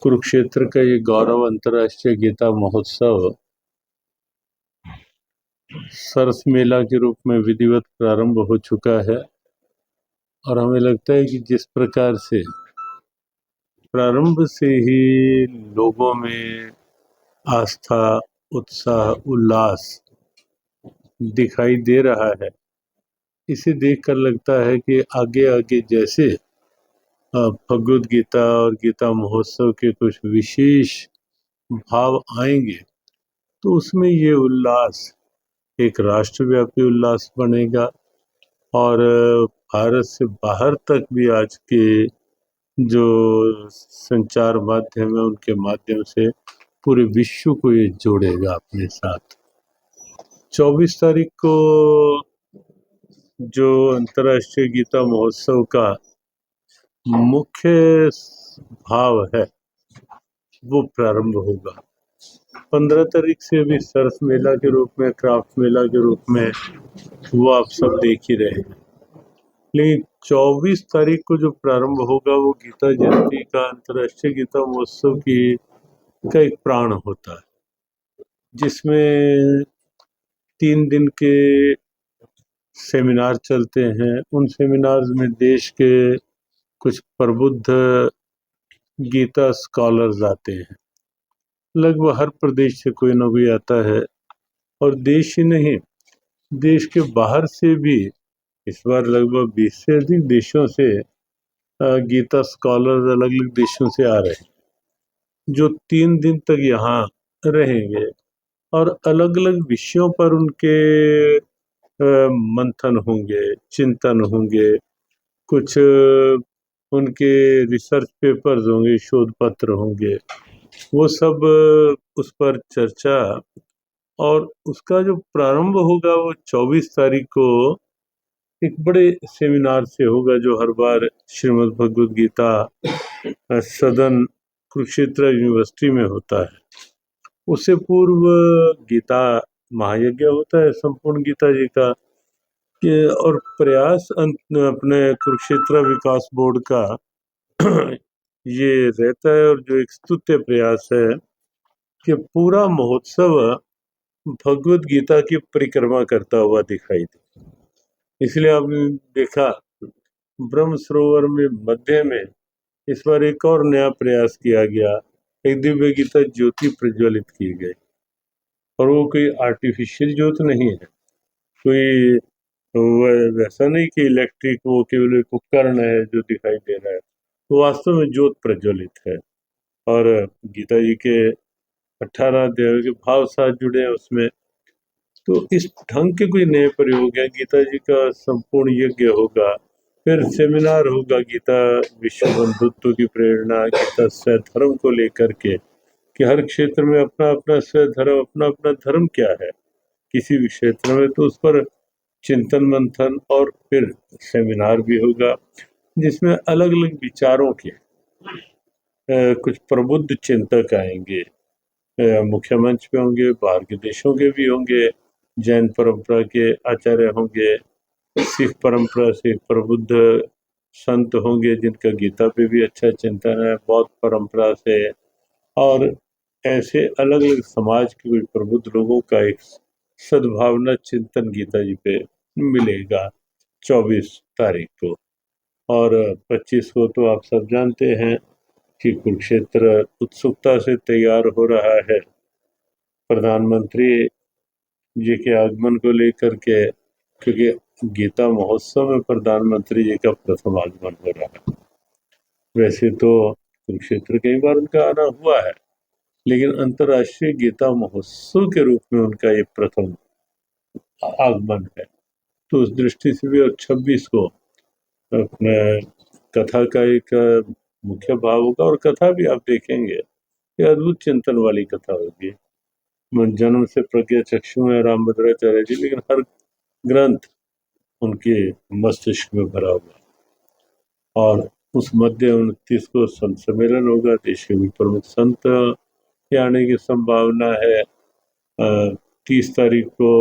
कुरुक्षेत्र का ये गौरव अंतर्राष्ट्रीय गीता महोत्सव सरस मेला के रूप में विधिवत प्रारंभ हो चुका है। और हमें लगता है कि जिस प्रकार से प्रारंभ से ही लोगों में आस्था, उत्साह, उल्लास दिखाई दे रहा है, इसे देखकर लगता है कि आगे आगे जैसे भगवद गीता और गीता महोत्सव के कुछ विशेष भाव आएंगे तो उसमें ये उल्लास एक राष्ट्रव्यापी उल्लास बनेगा और भारत से बाहर तक भी आज के जो संचार माध्यम है उनके माध्यम से पूरे विश्व को ये जोड़ेगा अपने साथ। 24 तारीख को जो अंतर्राष्ट्रीय गीता महोत्सव का मुख्य भाव है वो प्रारंभ होगा। 15 तारीख से भी सरस मेला के रूप में, क्राफ्ट मेला के रूप में वो आप सब देख ही रहे हैं। लेकिन 24 तारीख को जो प्रारंभ होगा वो गीता जयंती का, अंतर्राष्ट्रीय गीता महोत्सव की का एक प्राण होता है, जिसमें 3 दिन के सेमिनार चलते हैं। उन सेमिनार्स में देश के कुछ प्रबुद्ध गीता स्कॉलर्स आते हैं। लगभग हर प्रदेश से कोई ना कोई आता है और देश ही नहीं, देश के बाहर से भी इस बार लगभग 20 से अधिक देशों से गीता स्कॉलर्स अलग अलग देशों से आ रहे हैं, जो 3 दिन तक यहाँ रहेंगे और अलग अलग विषयों पर उनके मंथन होंगे, चिंतन होंगे, कुछ उनके रिसर्च पेपर्स होंगे, शोध पत्र होंगे, वो सब उस पर चर्चा। और उसका जो प्रारंभ होगा वो 24 तारीख को एक बड़े सेमिनार से होगा, जो हर बार श्रीमद् भगवद गीता सदन कुरुक्षेत्र यूनिवर्सिटी में होता है। उससे पूर्व गीता महायज्ञ होता है संपूर्ण गीता जी का और प्रयास अपने कुरुक्षेत्र विकास बोर्ड का ये रहता है, और जो एक स्तुत्य प्रयास है कि पूरा महोत्सव भगवद गीता की परिक्रमा करता हुआ दिखाई दे। इसलिए आपने देखा ब्रह्म सरोवर में मध्य में इस बार एक और नया प्रयास किया गया, एक दिव्य गीता ज्योति प्रज्वलित की गई। और वो कोई आर्टिफिशियल ज्योत नहीं है, कोई वैसा नहीं कि इलेक्ट्रिक वो केवल एक उपकरण है जो दिखाई दे रहा है, वो वास्तव में ज्योत प्रज्वलित है। और गीता जी के 18 अध्यायों के भाव साथ जुड़े हैं उसमें। तो इस ढंग के कोई नए प्रयोग है। गीता जी का संपूर्ण यज्ञ होगा, फिर सेमिनार होगा गीता विश्व बंधुत्व की प्रेरणा, गीता स्वधर्म को लेकर के कि हर क्षेत्र में अपना अपना स्वधर्म, अपना अपना धर्म क्या है किसी भी क्षेत्र में, तो उस पर चिंतन मंथन। और फिर सेमिनार भी होगा जिसमें अलग अलग विचारों के कुछ प्रबुद्ध चिंतक आएंगे, मुख्य मंच पे होंगे, बाहर के देशों के भी होंगे, जैन परंपरा के आचार्य होंगे, सिख परंपरा से प्रबुद्ध संत होंगे जिनका गीता पे भी अच्छा चिंतन है, बौद्ध परंपरा से, और ऐसे अलग अलग समाज के कुछ प्रबुद्ध लोगों का एक सद्भावना चिंतन गीता जी पे मिलेगा 24 तारीख को। और 25 को तो आप सब जानते हैं कि कुरुक्षेत्र उत्सुकता से तैयार हो रहा है प्रधानमंत्री जी के आगमन को लेकर के, क्योंकि गीता महोत्सव में प्रधानमंत्री जी का प्रथम आगमन हो रहा है। वैसे तो कुरुक्षेत्र कई बार उनका आना हुआ है, लेकिन अंतर्राष्ट्रीय गीता महोत्सव के रूप में उनका ये प्रथम आगमन है। तो उस दृष्टि से भी, और 26 को अपने कथा का एक मुख्य भाव होगा, और कथा भी आप देखेंगे ये अद्भुत चिंतन वाली कथा होगी। जन्म से प्रज्ञा चक्षु है रामभद्राचार्य जी, लेकिन हर ग्रंथ उनके मस्तिष्क में भरा हुआ। और उस मध्य 29 को संत सम्मेलन होगा, देश के भी प्रमुख संत के आने की संभावना है। 30 तारीख को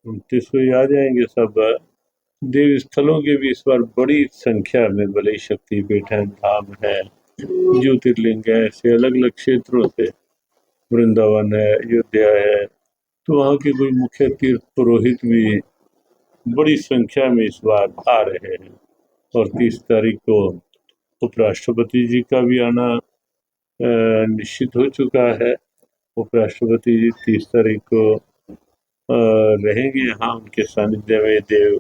29 को ही आ जाएंगे सब। देव स्थलों के भी इस बार बड़ी संख्या में, भले शक्ति पीठ है, धाम है, ज्योतिर्लिंग है, ऐसे अलग अलग क्षेत्रों से, वृंदावन है, अयोध्या है, तो वहाँ के कोई मुख्य तीर्थ पुरोहित भी बड़ी संख्या में इस बार आ रहे हैं। और 30 तारीख को उपराष्ट्रपति जी का भी आना निश्चित हो चुका है। उपराष्ट्रपति जी 30 तारीख को रहेंगे यहाँ, उनके सानिध्य में देव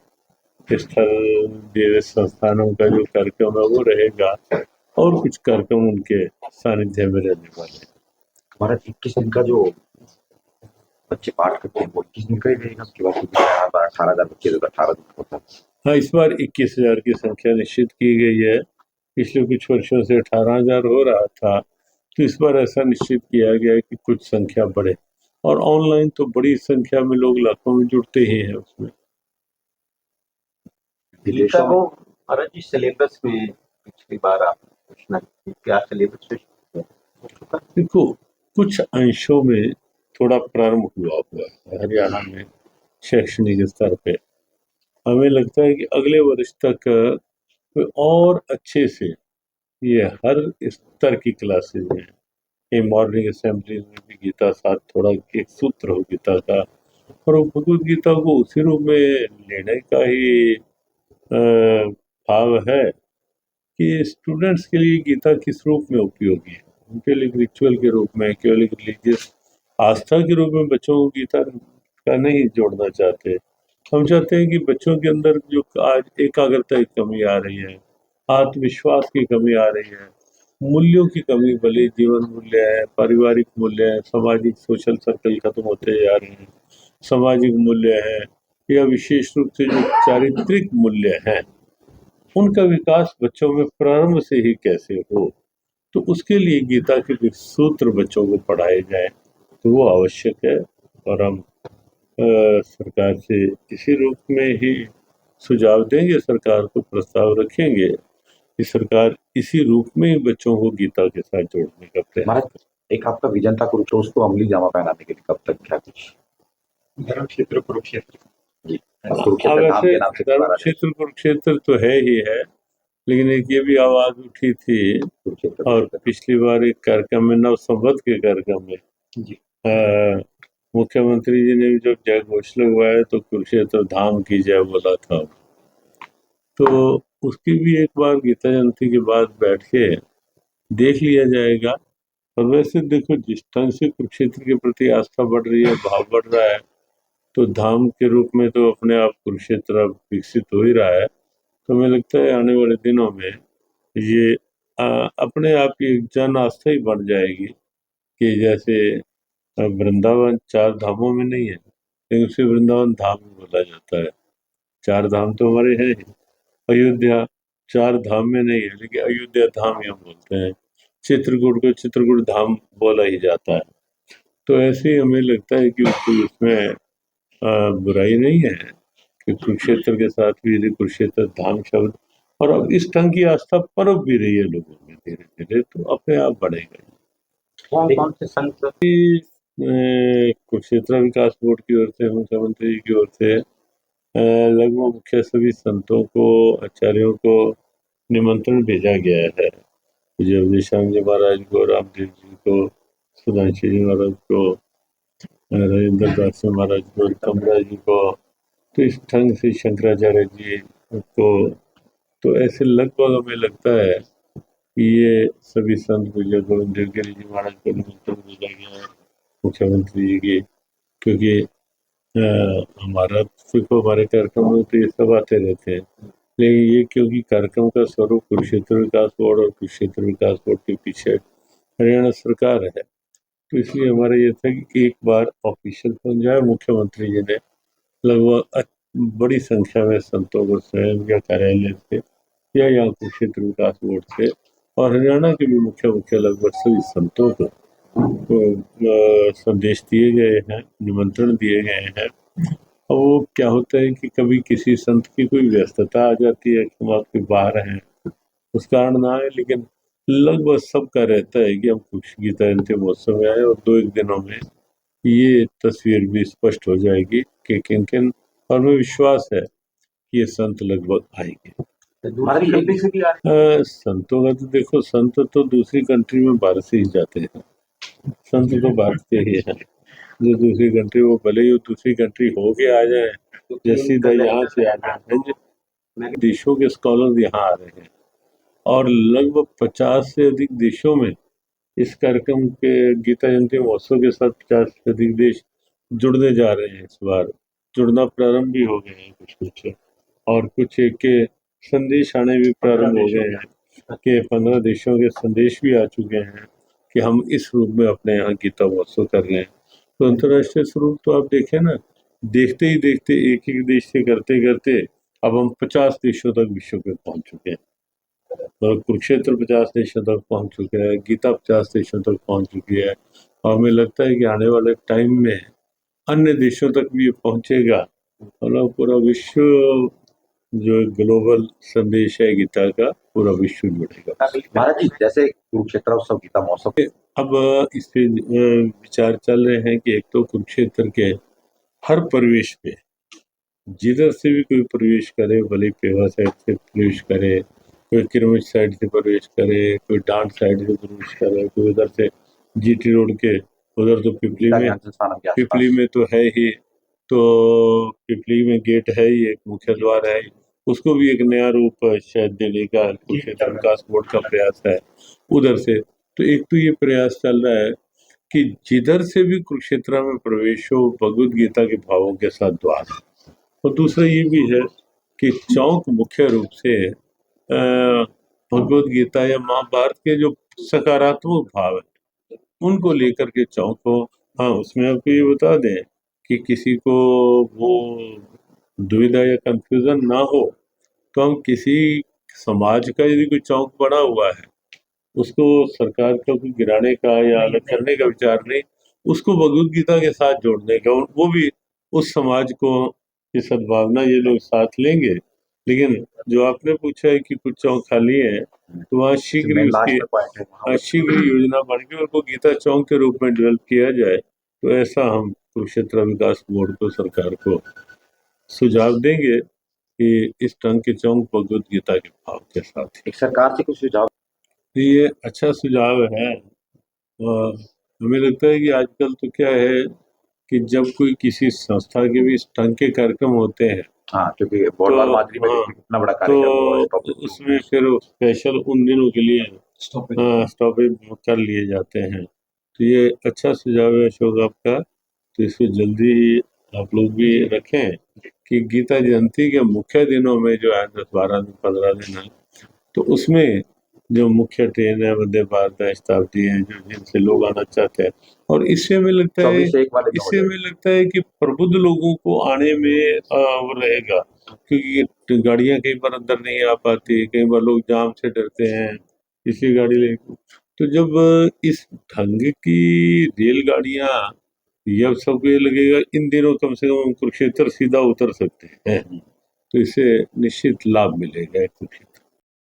स्थल, देव संस्थानों का जो कार्यक्रम है वो रहेगा, और कुछ कार्यक्रम उनके सानिध्य में रहने वाले हैं। हमारा 21 दिन का जो बच्चे पाठ करते हैं वो 21 दिन का ही रहेगा, उसके बाद 18,000 बच्चे 18 दिन होता है। हाँ, इस बार 21,000 की संख्या निश्चित की गई है। पिछले कुछ वर्षों से 18,000 हो रहा था, तो इस बार ऐसा निश्चित किया गया है कि कुछ संख्या बढ़े। और ऑनलाइन तो बड़ी संख्या में लोग लाखों में जुड़ते ही हैं उसमें। गीता को महाराज जी सिलेबस में पिछली बार आप पूछना क्या सिलेबस में देखो, कुछ अंशों में थोड़ा प्रारंभ हुआ है हरियाणा में शैक्षणिक स्तर पे। हमें लगता है कि अगले वर्ष तक और अच्छे से ये हर स्तर की क्लासेज में, ये मॉर्निंग असेंबली में भी गीता साथ थोड़ा एक सूत्र हो गीता का, और वो भगवद गीता को उसी रूप में लेने का ही भाव है कि स्टूडेंट्स के लिए गीता किस रूप में उपयोगी है। उनके लिए रिचुअल के रूप में, केवल एक रिलीजियस आस्था के रूप में बच्चों को गीता का नहीं जोड़ना चाहते। हम चाहते हैं कि बच्चों के अंदर जो आज एकाग्रता की कमी आ रही है, आत्मविश्वास की कमी आ रही है, मूल्यों की कमी, भले जीवन मूल्य है, पारिवारिक मूल्य है, सामाजिक सोशल सर्कल खत्म होते जा रहे हैं, सामाजिक मूल्य है, या विशेष रूप से जो चारित्रिक मूल्य हैं, उनका विकास बच्चों में प्रारंभ से ही कैसे हो, तो उसके लिए गीता के कुछ सूत्र बच्चों को पढ़ाए जाए, तो वो आवश्यक है। और हम सरकार से इसी रूप में ही सुझाव देंगे, सरकार को प्रस्ताव रखेंगे कि सरकार इसी रूप में ही बच्चों को गीता के साथ जोड़ने का प्रयास। एक आपका विजन था कुरुक्षेत्र, उसको अमली जामा पहनाने के लिए कब तक क्या कुछ धर्म क्षेत्र कुरुक्षेत्र जी वैसे धर्म क्षेत्र कुरुक्षेत्र तो है ही है, लेकिन एक ये भी आवाज उठी थी, और पिछली बार एक कार्यक्रम में, नव संवत के कार्यक्रम में मुख्यमंत्री जी ने भी जब जय घोष लगवाया तो कुरुक्षेत्र धाम की जय बोला था। तो उसकी भी एक बार गीता जयंती के बाद बैठ के देख लिया जाएगा। और वैसे देखो, जिस ढंग से कुरुक्षेत्र के प्रति आस्था बढ़ रही है, भाव बढ़ रहा है, तो धाम के रूप में तो अपने आप कुरुक्षेत्र अब विकसित हो ही रहा है। तो हमें लगता है आने वाले दिनों में ये अपने आप ही जन आस्था ही बढ़ जाएगी, कि जैसे वृंदावन 4 धामों में नहीं है, लेकिन उसे वृंदावन धाम भी बोला जाता है। 4 धाम तो हमारे हैं ही। अयोध्या 4 धाम में नहीं है, लेकिन अयोध्या धाम ही हम बोलते हैं। चित्रकूट को चित्रकूट धाम बोला ही जाता है। तो ऐसे ही हमें लगता है कि उसमें बुराई नहीं है कि कुरुक्षेत्र के साथ भी यदि कुरुक्षेत्र धाम शब्द, और अब इस ढंग की आस्था परख भी रही है लोगों में धीरे धीरे, तो अपने आप बढ़ेगा। कौन से संत कुरुक्षेत्र विकास बोर्ड की ओर से, मुख्यमंत्री जी की ओर से लगभग मुख्य सभी संतों को, आचार्यों को निमंत्रण भेजा गया है। विजय अवधेशानंद जी महाराज को, रामदेव जी को, सुधांशु जी महाराज को, राजेंद्र दास महाराज को, कमला जी को, तो इस ढंग से शंकराचार्य जी को, तो ऐसे लगभग हमें लगता है कि ये सभी संत, विजय गोविंद देवगिरी जी महाराज को निमंत्रण भेजा गया है मुख्यमंत्री जी की, क्योंकि हमारा देखो, हमारे कार्यक्रम में तो ये सब आते रहते हैं, लेकिन ये क्योंकि कार्यक्रम का स्वरूप कुरुक्षेत्र विकास बोर्ड और कुरुक्षेत्र विकास बोर्ड के पीछे हरियाणा सरकार है, तो इसलिए हमारा ये था कि एक बार ऑफिशियल बन जाए। मुख्यमंत्री जी ने लगभग बड़ी संख्या में संतों को स्वयं या कार्यालय से या यहाँ कुरुक्षेत्र विकास बोर्ड से, और हरियाणा के भी मुख्य लगभग सभी संतों को संदेश दिए गए हैं, निमंत्रण दिए गए हैं। और वो क्या होता है कि कभी किसी संत की कोई व्यस्तता आ जाती है, हम आपके बाहर हैं, उस कारण ना आए, लेकिन लगभग सबका रहता है कि हम कुछ गीता जयंती महोत्सव में आए, और 2-1 दिनों में ये तस्वीर भी स्पष्ट हो जाएगी कि किन किन, और हमें विश्वास है कि ये संत लगभग आएंगे। महाराज जी यूपी से भी आ रहे संतों का तो देखो, संत तो दूसरी कंट्री में भारत से ही जाते हैं। संत तो भारत के ही हैं। जो दूसरी कंट्री, वो भले ही वो दूसरी कंट्री हो के आ जाए या सीधा यहाँ से आ जाए, देशों के स्कॉलर यहाँ आ रहे हैं और लगभग 50 से अधिक देशों में इस कार्यक्रम के गीता जयंती महोत्सव के साथ 50 से अधिक देश जुड़ने जा रहे हैं। इस बार जुड़ना प्रारंभ भी हो गए हैं कुछ और कुछ एक के संदेश आने भी प्रारंभ हो गए हैं कि 15 देशों के संदेश भी आ चुके हैं कि हम इस रूप में अपने यहाँ गीता महोत्सव कर रहे हैं। तो अंतर्राष्ट्रीय स्वरूप तो आप देखें ना, देखते ही देखते एक एक देश से करते करते अब हम 50 देशों तक विश्व पे पहुंच चुके हैं। तो कुरुक्षेत्र 50 देशों तक पहुंच चुके हैं, गीता 50 देशों तक पहुंच चुकी है और हमें लगता है कि आने वाले टाइम में अन्य देशों तक भी ये पहुंचेगा। मतलब पूरा विश्व जो ग्लोबल संदेश है गीता का, पूरा विश्व जुड़ेगा। महाराज जी जैसे कुरुक्षेत्र उत्सव गीता महोत्सव अब इस पे विचार चल रहे हैं कि एक तो कुरुक्षेत्र के हर प्रवेश पे जिधर से भी कोई प्रवेश करे, भले पेवा साइड से प्रवेश करे, कोई किरमिच साइड से प्रवेश करे, कोई डांट साइड से प्रवेश करे, कोई उधर से जीटी रोड के उधर तो पिपली में तो है ही, तो पिपली में गेट है ही, एक मुख्य द्वार है ही, उसको भी एक नया रूप शायद देने का कुरुक्षेत्र विकास बोर्ड का प्रयास है उधर से। तो एक तो ये प्रयास चल रहा है कि जिधर से भी कुरुक्षेत्र में प्रवेश हो, भगवद गीता के भावों के साथ द्वार। और दूसरा ये भी है कि चौक मुख्य रूप से भगवद गीता या महाभारत के जो सकारात्मक भाव है उनको लेकर के चौक हो। हाँ, उसमें आपको ये बता दें कि किसी को वो दुविधा या कंफ्यूजन ना हो, तो हम किसी समाज का यदि कोई चौक बना हुआ है, उसको सरकार का कोई गिराने का या अलग करने का विचार नहीं, उसको भगवद गीता के साथ जोड़ने का, वो भी उस समाज को की सद्भावना ये लोग साथ लेंगे। लेकिन जो आपने पूछा है कि कुछ चौक खाली है, तो वहाँ शीघ्र ही उसकी शीघ्र योजना बन के उनको गीता चौक के रूप में डेवलप किया जाए। तो ऐसा हम कुरुक्षेत्र विकास बोर्ड को, सरकार को सुझाव देंगे कि इस ढंग के चौक भगवद गीता के भाव के साथ। सरकार से कुछ सुझाव? ये अच्छा सुझाव है। और हमें लगता है कि आजकल तो क्या है कि जब कोई किसी संस्था के भी इस ढंग के कार्यक्रम होते हैं, हाँ, क्योंकि बोर्डवाल मादरी में इतना बड़ा तो उसमें फिर स्पेशल उन दिनों के लिए स्टॉपेज कर लिए जाते हैं। तो ये अच्छा सुझाव है अशोक आपका, तो इसको जल्दी आप लोग भी रखें कि गीता जयंती के मुख्य दिनों में जो है 10, 12 दिन, 15 दिन है, तो उसमें जो मुख्य ट्रेन है वंदे भारत है, शताब्दी है, जो जिनसे लोग आना चाहते हैं, और इससे हमें लगता है कि प्रबुद्ध लोगों को आने में वो रहेगा, क्योंकि गाड़ियां कई बार अंदर नहीं आ पाती, कई बार लोग जाम से डरते हैं, इसलिए गाड़ी ले। तो जब इस ढंग की रेलगाड़ियां, यह सबको ये लगेगा इन दिनों कम से कम कुरुक्षेत्र सीधा उतर सकते हैं, तो इससे निश्चित लाभ मिलेगा कुरुक्षेत्र।